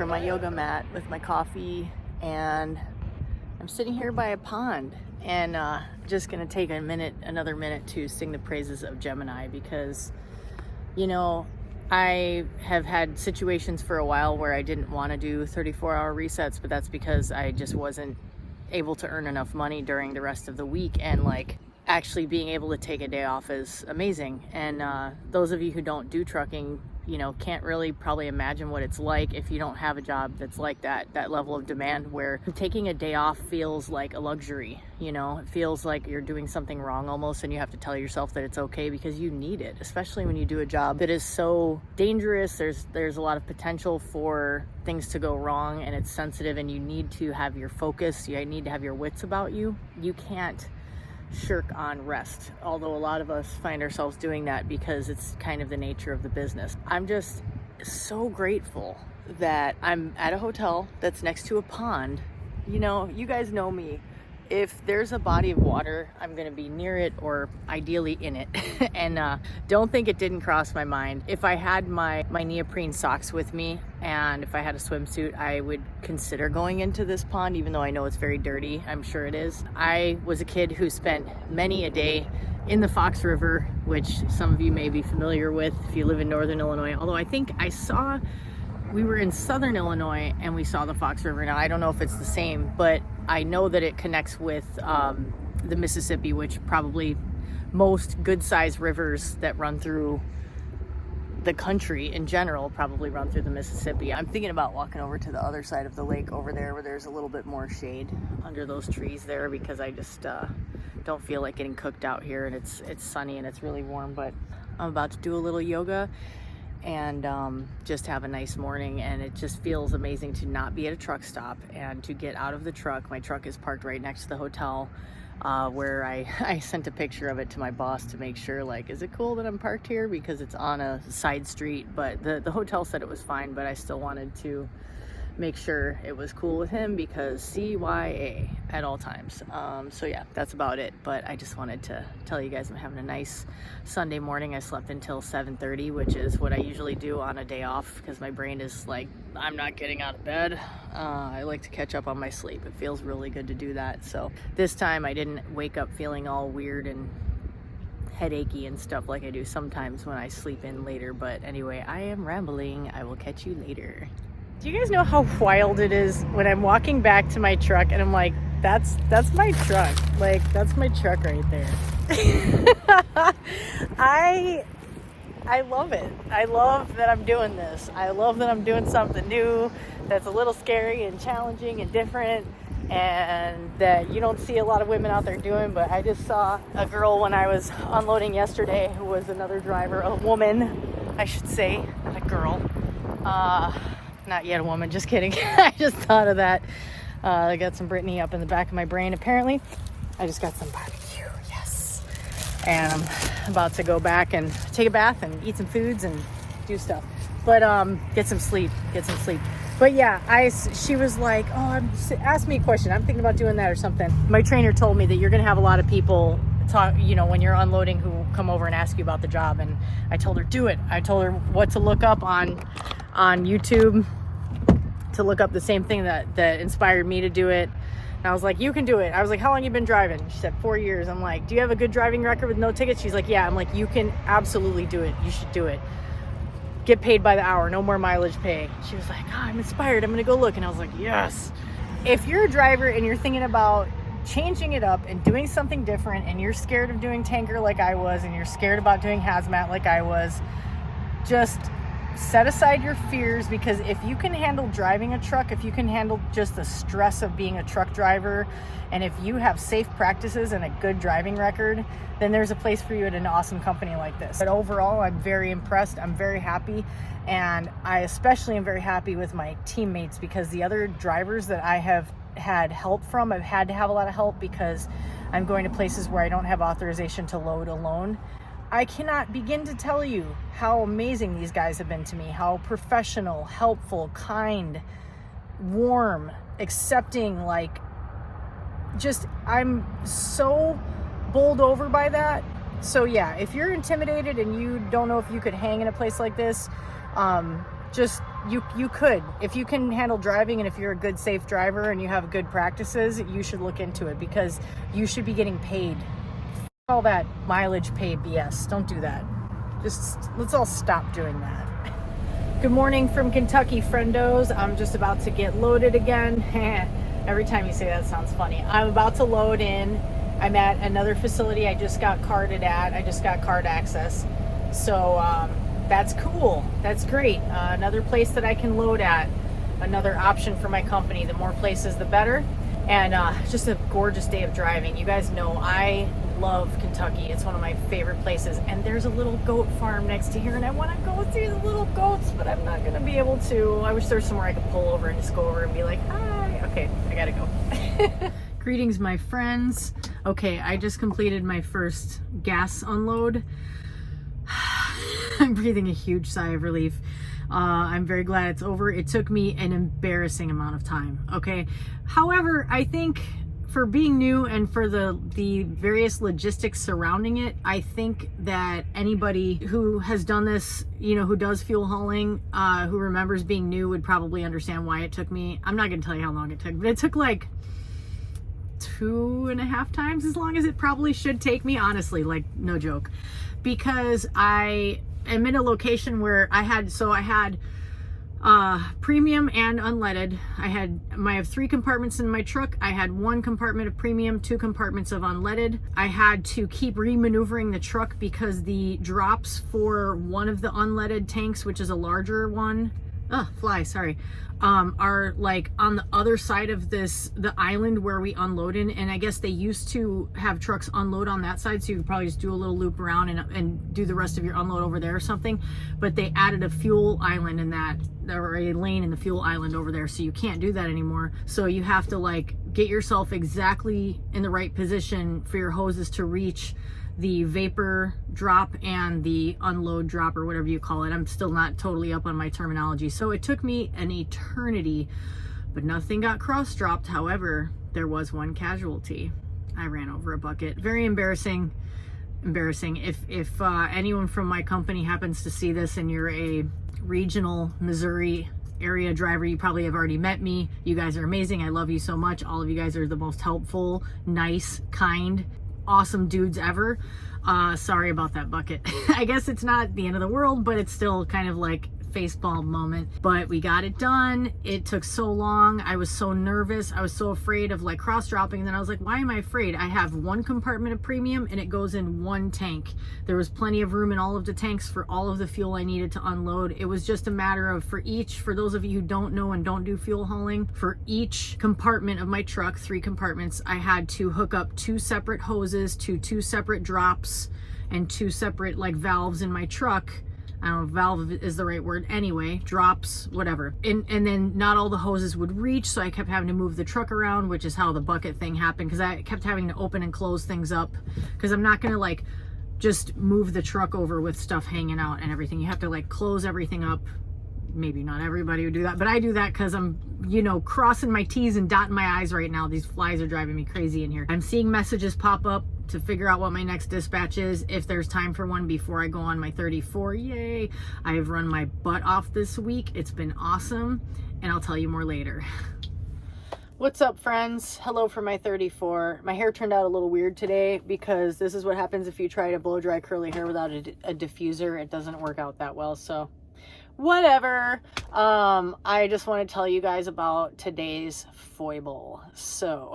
on my yoga mat with my coffee, and I'm sitting here by a pond, and just gonna take another minute to sing the praises of Gemini, because you know, I have had situations for a while where I didn't want to do 34-hour resets, but that's because I just wasn't able to earn enough money during the rest of the week, and like actually being able to take a day off is amazing. And those of you who don't do trucking, you know, can't really probably imagine what it's like if you don't have a job that's like that level of demand, where taking a day off feels like a luxury. You know, it feels like you're doing something wrong almost, and you have to tell yourself that it's okay because you need it, especially when you do a job that is so dangerous. There's a lot of potential for things to go wrong, and it's sensitive, and you need to have your focus. You need to have your wits about you. You can't shirk on rest, although a lot of us find ourselves doing that because it's kind of the nature of the business. I'm just so grateful that I'm at a hotel that's next to a pond. You know, you guys know me. If there's a body of water, I'm gonna be near it, or ideally in it. And don't think it didn't cross my mind. If I had my neoprene socks with me, and if I had a swimsuit, I would consider going into this pond, even though I know it's very dirty. I'm sure it is. I was a kid who spent many a day in the Fox River, which some of you may be familiar with if you live in Northern Illinois. Although I think we were in Southern Illinois and we saw the Fox River. Now, I don't know if it's the same, but I know that it connects with the Mississippi, which probably most good-sized rivers that run through the country in general probably run through the Mississippi. I'm thinking about walking over to the other side of the lake over there where there's a little bit more shade under those trees there, because I just don't feel like getting cooked out here, and it's sunny and it's really warm. But I'm about to do a little yoga and just have a nice morning, and it just feels amazing to not be at a truck stop and to get out of the truck. My truck is parked right next to the hotel, where I sent a picture of it to my boss to make sure, like, is it cool that I'm parked here, because it's on a side street. But the hotel said it was fine, but I still wanted to make sure it was cool with him, because CYA at all times. So yeah, that's about it. But I just wanted to tell you guys I'm having a nice Sunday morning. I slept until 7:30, which is what I usually do on a day off, because my brain is like, I'm not getting out of bed. I like to catch up on my sleep. It feels really good to do that. So this time I didn't wake up feeling all weird and headachy and stuff like I do sometimes when I sleep in later. But anyway, I am rambling. I will catch you later. Do you guys know how wild it is when I'm walking back to my truck and I'm like, that's my truck. Like, that's my truck right there. I love it. I love that I'm doing this. I love that I'm doing something new that's a little scary and challenging and different, and that you don't see a lot of women out there doing. But I just saw a girl when I was unloading yesterday who was another driver, a woman, I should say, not a girl. Not yet a woman, just kidding. I just thought of that. I got some Brittany up in the back of my brain, apparently. I just got some barbecue, yes. And I'm about to go back and take a bath and eat some foods and do stuff. But get some sleep. But yeah, she was like, ask me a question. I'm thinking about doing that or something. My trainer told me that you're gonna have a lot of people talk, you know, when you're unloading, who come over and ask you about the job. And I told her, do it. I told her what to look up on YouTube, to look up the same thing that inspired me to do it. And I was like, you can do it. I was like, how long you been driving? She said 4 years. I'm like, do you have a good driving record with no tickets? She's like, yeah. I'm like, you can absolutely do it. You should do it. Get paid by the hour, no more mileage pay. She was like, I'm inspired. I'm gonna go look. And I was like, yes. If you're a driver and you're thinking about changing it up and doing something different, and you're scared of doing tanker like I was, and you're scared about doing hazmat like I was, just set aside your fears, because if you can handle driving a truck, if you can handle just the stress of being a truck driver, and if you have safe practices and a good driving record, then there's a place for you at an awesome company like this. But overall, I'm very impressed. I'm very happy. And I especially am very happy with my teammates, because the other drivers that I have had help from, I've had to have a lot of help because I'm going to places where I don't have authorization to load alone. I cannot begin to tell you how amazing these guys have been to me, how professional, helpful, kind, warm, accepting, like, just, I'm so bowled over by that. So yeah, if you're intimidated and you don't know if you could hang in a place like this, just you could, if you can handle driving and if you're a good safe driver and you have good practices, you should look into it because you should be getting paid. All that mileage pay BS. Don't do that. Just let's all stop doing that. Good morning from Kentucky, friendos. I'm just about to get loaded again. Every time you say that sounds funny. I'm about to load in. I'm at another facility I just got carded at. I just got card access. So that's cool. That's great. Another place that I can load at. Another option for my company. The more places, the better. And just a gorgeous day of driving. You guys know I love Kentucky. It's one of my favorite places. And there's a little goat farm next to here. And I want to go see the little goats, but I'm not going to be able to. I wish there was somewhere I could pull over and just go over and be like, hi. Okay, I got to go. Greetings, my friends. Okay, I just completed my first gas unload. I'm breathing a huge sigh of relief. I'm very glad it's over. It took me an embarrassing amount of time, okay? However, I think for being new and for the various logistics surrounding it, I think that anybody who has done this, you know, who does fuel hauling, who remembers being new would probably understand why it took me. I'm not gonna tell you how long it took, but it took like 2.5 times as long as it probably should take me, honestly, like no joke. Because I am in a location where I had premium and unleaded. I have 3 compartments in my truck. I had 1 compartment of premium, 2 compartments of unleaded. I had to keep re-maneuvering the truck because the drops for one of the unleaded tanks, which is a larger one, are like on the other side of the island where we unload in. And I guess they used to have trucks unload on that side, so you could probably just do a little loop around and do the rest of your unload over there or something. But they added a fuel island in that, or a lane in the fuel island over there, so you can't do that anymore. So you have to like get yourself exactly in the right position for your hoses to reach the vapor drop and the unload drop, or whatever you call it. I'm still not totally up on my terminology. So it took me an eternity, but nothing got cross-dropped. However, there was 1 casualty. I ran over a bucket. Very embarrassing. If anyone from my company happens to see this and you're a regional Missouri area driver, you probably have already met me. You guys are amazing. I love you so much. All of you guys are the most helpful, nice, kind, awesome dudes ever. Sorry about that bucket. I guess it's not the end of the world, but it's still kind of like facepalm moment. But we got it done. It took so long. I was so nervous. I was so afraid of like cross dropping. And then I was like, why am I afraid? I have 1 compartment of premium and it goes in 1 tank. There was plenty of room in all of the tanks for all of the fuel I needed to unload. It was just a matter of, for those of you who don't know and don't do fuel hauling, for each compartment of my truck, 3 compartments, I had to hook up 2 separate hoses to 2 separate drops and 2 separate like valves in my truck. I don't know if valve is the right word. Anyway, drops, whatever. And then not all the hoses would reach, so I kept having to move the truck around, which is how the bucket thing happened, because I kept having to open and close things up, because I'm not going to like just move the truck over with stuff hanging out and everything. You have to like close everything up. Maybe not everybody would do that, but I do that because I'm, you know, crossing my T's and dotting my I's right now. These flies are driving me crazy in here. I'm seeing messages pop up to figure out what my next dispatch is, if there's time for one before I go on my 34. Yay! I have run my butt off this week. It's been awesome, and I'll tell you more later. What's up, friends? Hello for my 34. My hair turned out a little weird today because this is what happens if you try to blow dry curly hair without a diffuser. It doesn't work out that well, so whatever. I just want to tell you guys about today's foible. So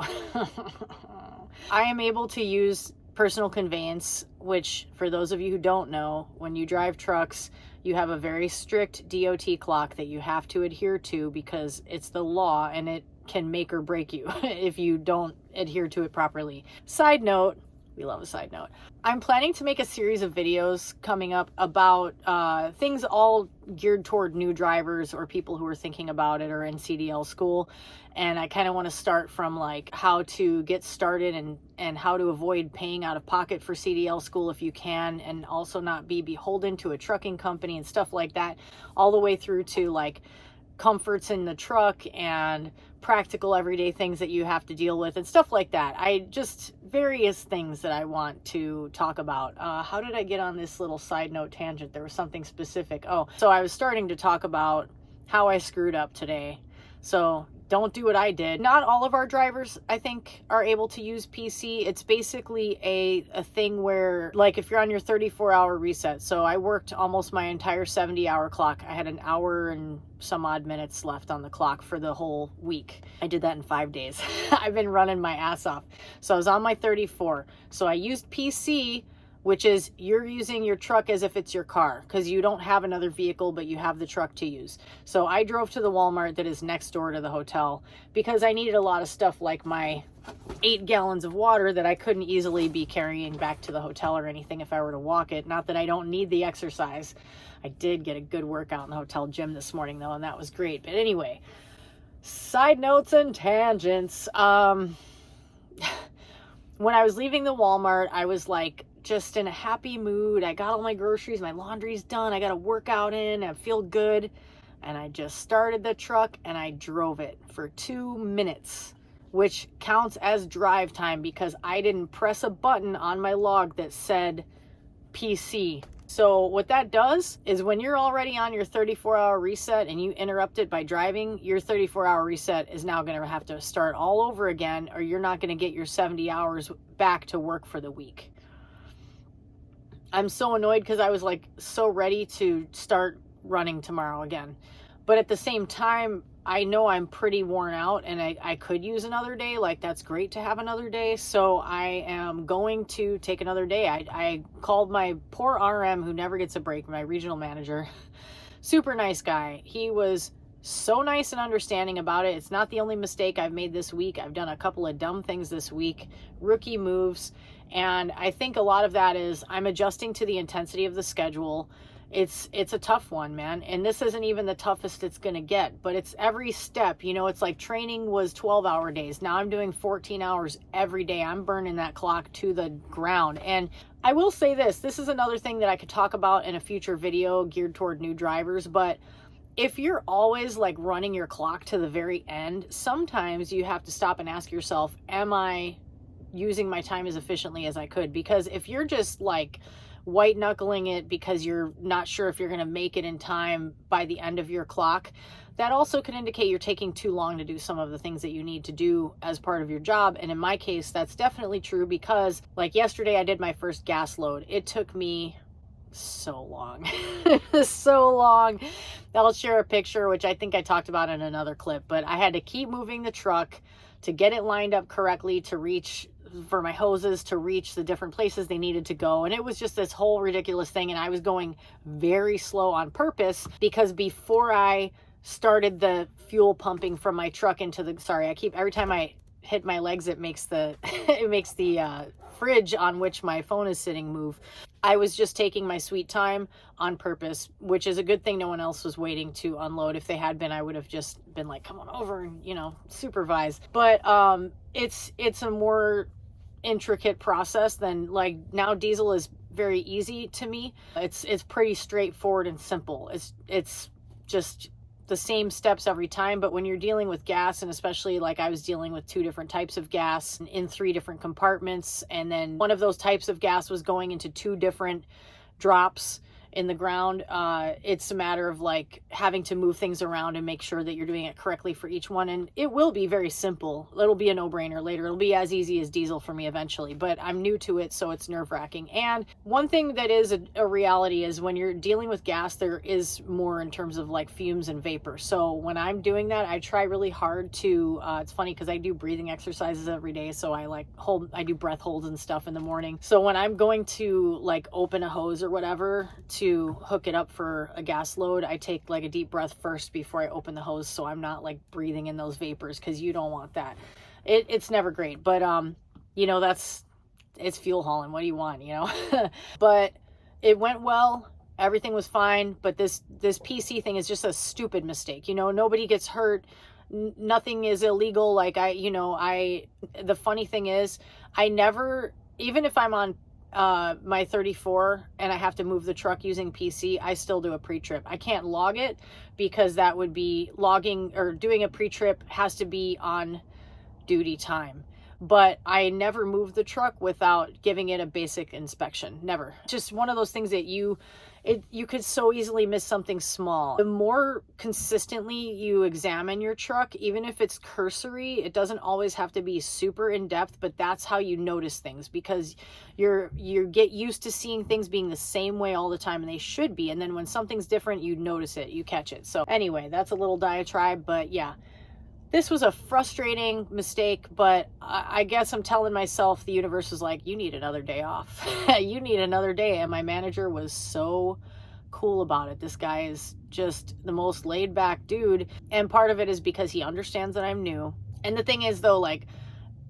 I am able to use personal conveyance, which for those of you who don't know, when you drive trucks, you have a very strict DOT clock that you have to adhere to because it's the law and it can make or break you if you don't adhere to it properly. Side note, we love a side note. I'm planning to make a series of videos coming up about things all geared toward new drivers or people who are thinking about it or in CDL school. And I kind of want to start from like how to get started and how to avoid paying out of pocket for CDL school if you can, and also not be beholden to a trucking company and stuff like that, all the way through to like comforts in the truck and practical everyday things that you have to deal with and stuff like that. Various things that I want to talk about. How did I get on this little side note tangent? There was something specific. Oh, so I was starting to talk about how I screwed up today. So don't do what I did. Not all of our drivers, I think, are able to use PC. It's basically a thing where, like, if you're on your 34-hour reset. So I worked almost my entire 70-hour clock. I had an hour and some odd minutes left on the clock for the whole week. I did that in 5 days. I've been running my ass off. So I was on my 34. So I used PC, which is you're using your truck as if it's your car because you don't have another vehicle, but you have the truck to use. So I drove to the Walmart that is next door to the hotel because I needed a lot of stuff like my 8 gallons of water that I couldn't easily be carrying back to the hotel or anything if I were to walk it. Not that I don't need the exercise. I did get a good workout in the hotel gym this morning though, and that was great. But anyway, side notes and tangents. When I was leaving the Walmart, I was like, just in a happy mood. I got all my groceries, my laundry's done, I got a workout in, I feel good. And I just started the truck and I drove it for 2 minutes, which counts as drive time because I didn't press a button on my log that said PC. So what that does is when you're already on your 34-hour reset and you interrupt it by driving, your 34-hour reset is now going to have to start all over again, or you're not going to get your 70 hours back to work for the week. I'm so annoyed because I was like so ready to start running tomorrow again. But at the same time, I know I'm pretty worn out and I could use another day. Like, that's great to have another day. So I am going to take another day. I called my poor RM who never gets a break, my regional manager. Super nice guy. He was so nice and understanding about it. It's not the only mistake I've made this week. I've done a couple of dumb things this week, rookie moves. And I think a lot of that is I'm adjusting to the intensity of the schedule. It's a tough one, man. And this isn't even the toughest it's going to get, but it's every step. You know, it's like training was 12-hour days. Now I'm doing 14 hours every day. I'm burning that clock to the ground. And I will say this is another thing that I could talk about in a future video geared toward new drivers. But if you're always like running your clock to the very end, sometimes you have to stop and ask yourself, am I using my time as efficiently as I could? Because if you're just like white knuckling it because you're not sure if you're going to make it in time by the end of your clock, that also can indicate you're taking too long to do some of the things that you need to do as part of your job. And in my case, that's definitely true because like yesterday I did my first gas load. It took me so long. So long. I'll share a picture, which I think I talked about in another clip, but I had to keep moving the truck to get it lined up correctly to reach, for my hoses to reach the different places they needed to go. And it was just this whole ridiculous thing. And I was going very slow on purpose because before I started the fuel pumping from my truck into the, every time I hit my legs, it makes the, fridge on which my phone is sitting move. I was just taking my sweet time on purpose, which is a good thing. No one else was waiting to unload. If they had been, I would have just been like, come on over and, supervise. But it's a more intricate process than like now diesel is very easy to me. It's pretty straightforward and simple. It's just the same steps every time. But when you're dealing with gas, and especially like I was dealing with 2 different types of gas in 3 different compartments, and then one of those types of gas was going into 2 different drops in the ground, it's a matter of like having to move things around and make sure that you're doing it correctly for each one. And it will be very simple. It'll be a no-brainer later. It'll be as easy as diesel for me eventually, but I'm new to it, so it's nerve-wracking. And one thing that is a reality is when you're dealing with gas, there is more in terms of like fumes and vapor. So when I'm doing that, I try really hard to, it's funny because I do breathing exercises every day. So I do breath holds and stuff in the morning. So when I'm going to like open a hose or whatever to hook it up for a gas load, I take like a deep breath first before I open the hose, so I'm not like breathing in those vapors, because you don't want that. It's never great, but it's fuel hauling. What do you want, But it went well. Everything was fine. But this PC thing is just a stupid mistake. Nobody gets hurt. Nothing is illegal. Like the funny thing is, I never, even if I'm on my 34 and I have to move the truck using PC, I still do a pre-trip. I can't log it because that would be logging, or doing a pre-trip has to be on duty time. but I never moved the truck without giving it a basic inspection. Never. Just one of those things that you could so easily miss something small. The more consistently you examine your truck, even if it's cursory, it doesn't always have to be super in depth, but that's how you notice things, because you get used to seeing things being the same way all the time, and they should be. And then when something's different, you notice it, you catch it. So anyway, that's a little diatribe, but yeah. This was a frustrating mistake, but I guess I'm telling myself the universe was like, you need another day off. You need another day. And my manager was so cool about it. This guy is just the most laid back dude. And part of it is because he understands that I'm new. And the thing is though, like,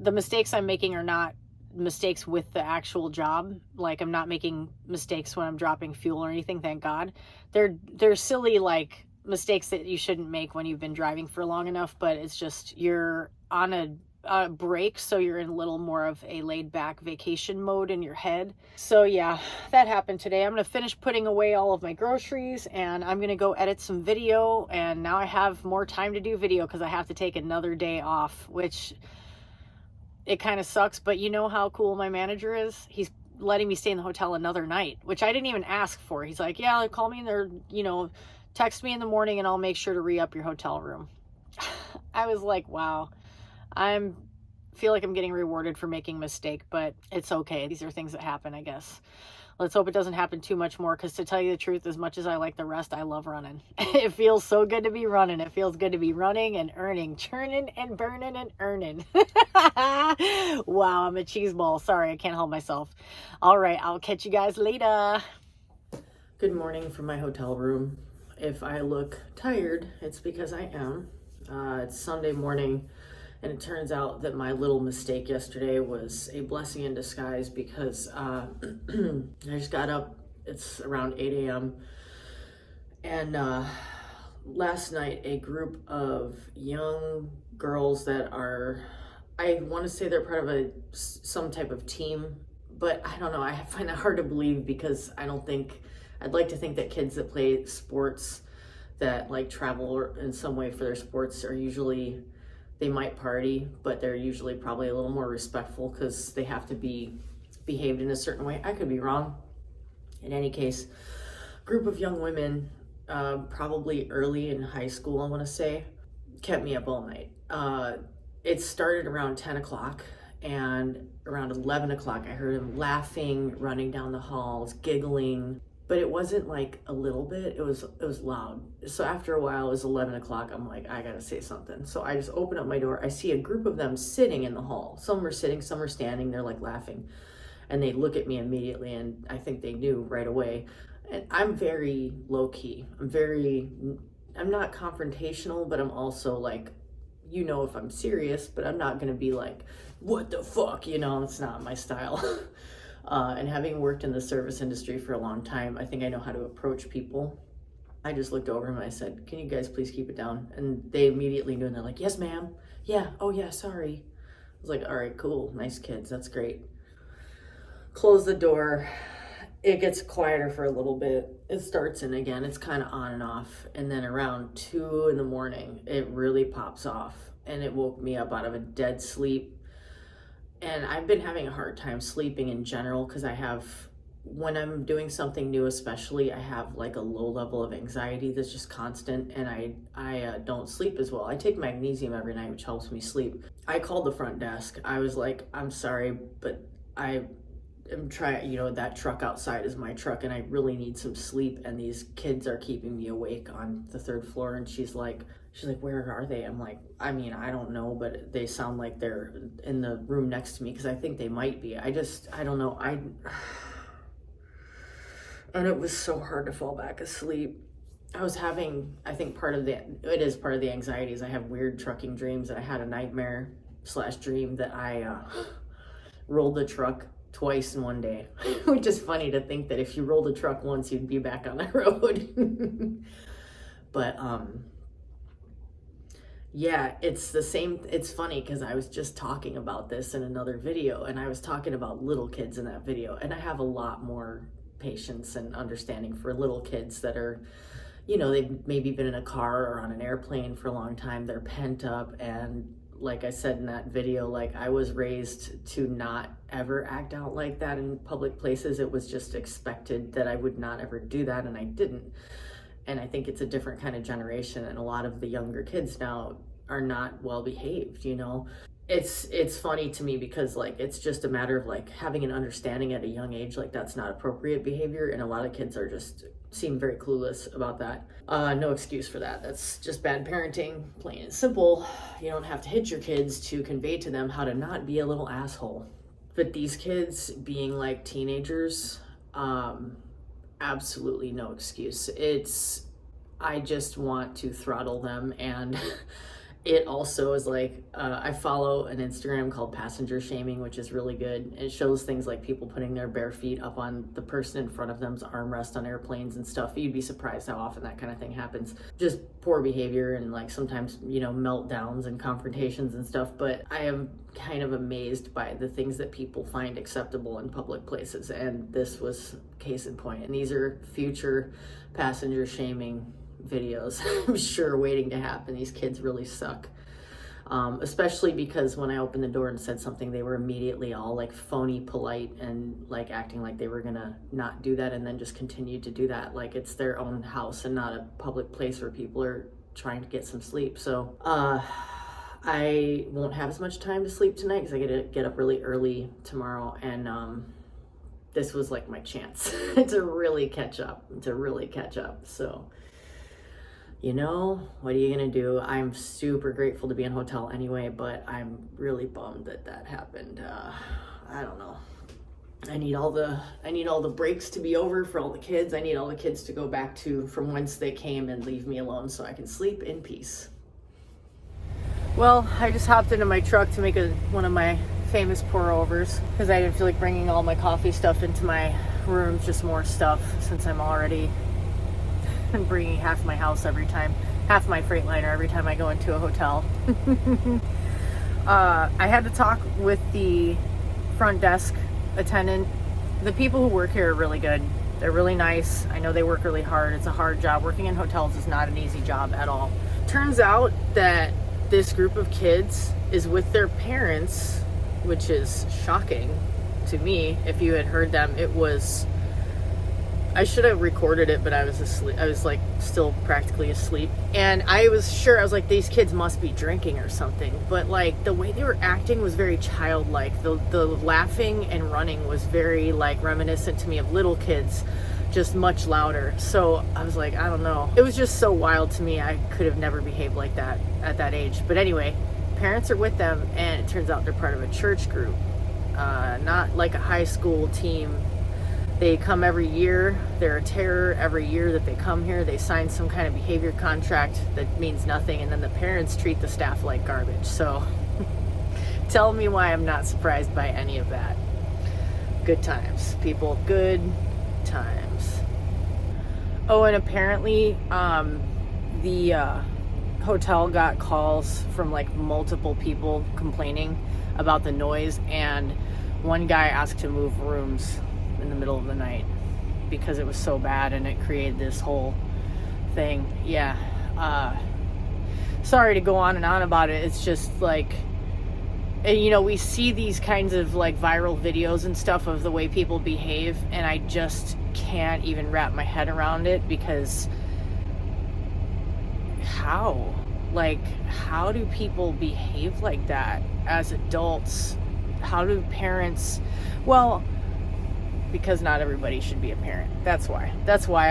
the mistakes I'm making are not mistakes with the actual job. Like, I'm not making mistakes when I'm dropping fuel or anything, thank God. They're silly, like, mistakes that you shouldn't make when you've been driving for long enough, but it's just you're on a break, so you're in a little more of a laid back vacation mode in your head. So yeah, that happened today. I'm gonna finish putting away all of my groceries, and I'm gonna go edit some video, and now I have more time to do video because I have to take another day off, which it kind of sucks, but you know how cool my manager is? He's letting me stay in the hotel another night, which I didn't even ask for. He's like, yeah, call me in there, you know, text me in the morning and I'll make sure to re-up your hotel room. I was like, wow, feel like I'm getting rewarded for making a mistake, but it's okay. These are things that happen, I guess. Let's hope it doesn't happen too much more, because to tell you the truth, as much as I like the rest, I love running. It feels so good to be running. It feels good to be running and earning, churning and burning and earning. Wow, I'm a cheese ball. Sorry, I can't help myself. All right, I'll catch you guys later. Good morning from my hotel room. If I look tired, it's because I am. It's Sunday morning, and it turns out that my little mistake yesterday was a blessing in disguise, because I just got up. It's around 8 a.m. And last night, a group of young girls that are, I want to say they're part of some type of team, but I don't know. I find that hard to believe, because I'd like to think that kids that play sports, that like travel in some way for their sports, are usually, they might party, but they're usually probably a little more respectful because they have to be behaved in a certain way. I could be wrong. In any case, group of young women, probably early in high school, I want to say, kept me up all night. It started around 10 o'clock, and around 11 o'clock, I heard them laughing, running down the halls, giggling. But it wasn't like a little bit, it was loud. So after a while, it was 11 o'clock, I'm like, I gotta say something. So I just open up my door, I see a group of them sitting in the hall. Some were sitting, some were standing, they're like laughing. And they look at me immediately, and I think they knew right away. And I'm very low key. I'm not confrontational, but I'm also like, you know, if I'm serious, but I'm not gonna be like, what the fuck, you know, it's not my style. And having worked in the service industry for a long time, I think I know how to approach people. I just looked over him and I said, can you guys please keep it down? And they immediately knew, and they're like, yes, ma'am. Yeah, oh yeah, sorry. I was like, all right, cool, nice kids, that's great. Close the door. It gets quieter for a little bit. It starts in again, it's kind of on and off. And then around 2 in the morning, it really pops off, and it woke me up out of a dead sleep. And I've been having a hard time sleeping in general, because when I'm doing something new especially, I have like a low level of anxiety that's just constant, and I don't sleep as well. I take magnesium every night, which helps me sleep. I called the front desk. I was like, I'm sorry, but I am trying, you know, that truck outside is my truck, and I really need some sleep, and these kids are keeping me awake on the 3rd floor. And she's like, where are they? I'm like, I mean, I don't know, but they sound like they're in the room next to me, because I think they might be. I don't know. And it was so hard to fall back asleep. I was having, I think it is part of the anxiety is I have weird trucking dreams, and I had a nightmare / dream that I rolled the truck twice in one day, which is funny to think that if you rolled a truck once, you'd be back on the road. But, yeah, it's the same. It's funny because I was just talking about this in another video, and I was talking about little kids in that video, and I have a lot more patience and understanding for little kids that are, you know, they've maybe been in a car or on an airplane for a long time. They're pent up, and like I said in that video, like I was raised to not ever act out like that in public places. It was just expected that I would not ever do that, and I didn't. And I think it's a different kind of generation, and a lot of the younger kids now are not well behaved, you know. It's funny to me because like it's just a matter of like having an understanding at a young age, like that's not appropriate behavior, and a lot of kids are just seem very clueless about that. No excuse for that. That's just bad parenting, plain and simple. You don't have to hit your kids to convey to them how to not be a little asshole. But these kids being like teenagers, absolutely no excuse. I just want to throttle them. And it also is like, I follow an Instagram called Passenger Shaming, which is really good. It shows things like people putting their bare feet up on the person in front of them's armrest on airplanes and stuff. You'd be surprised how often that kind of thing happens. Just poor behavior and like sometimes, you know, meltdowns and confrontations and stuff. But I am kind of amazed by the things that people find acceptable in public places. And this was case in point. And these are future passenger shaming videos, I'm sure, waiting to happen. These kids really suck. Especially because when I opened the door and said something, they were immediately all like phony polite and like acting like they were gonna not do that, and then just continued to do that like it's their own house and not a public place where people are trying to get some sleep. So I won't have as much time to sleep tonight because I get to get up really early tomorrow, and this was like my chance to really catch up. So you know, what are you gonna do? I'm super grateful to be in a hotel anyway, but I'm really bummed that that happened. I don't know. I need all the breaks to be over for all the kids. I need all the kids to go back to from whence they came and leave me alone so I can sleep in peace. Well, I just hopped into my truck to make one of my famous pour-overs because I didn't feel like bringing all my coffee stuff into my room, just more stuff since I'm already bringing half my house every time, half my Freightliner every time I go into a hotel. I had to talk with the front desk attendant. The people who work here are really good. They're really nice. I know they work really hard. It's a hard job. Working in hotels is not an easy job at all. Turns out that this group of kids is with their parents, which is shocking to me. If you had heard them, I should have recorded it, but I was asleep. I was like still practically asleep. And I was like, these kids must be drinking or something. But like the way they were acting was very childlike. The laughing and running was very like reminiscent to me of little kids, just much louder. So I was like, I don't know. It was just so wild to me. I could have never behaved like that at that age. But anyway, parents are with them, and it turns out they're part of a church group, not like a high school team. They come every year. They're a terror every year that they come here. They sign some kind of behavior contract that means nothing, and then the parents treat the staff like garbage. So tell me why I'm not surprised by any of that. Good times, people. Good times. Oh, and apparently the hotel got calls from like multiple people complaining about the noise, and one guy asked to move rooms in the middle of the night because it was so bad and it created this whole thing. Yeah. Sorry to go on and on about it. It's just like, and you know, we see these kinds of like viral videos and stuff of the way people behave, and I just can't even wrap my head around it because how do people behave like that as adults? How do parents, well, because not everybody should be a parent. That's why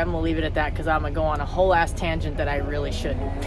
I'm gonna leave it at that, because I'm gonna go on a whole ass tangent that I really shouldn't.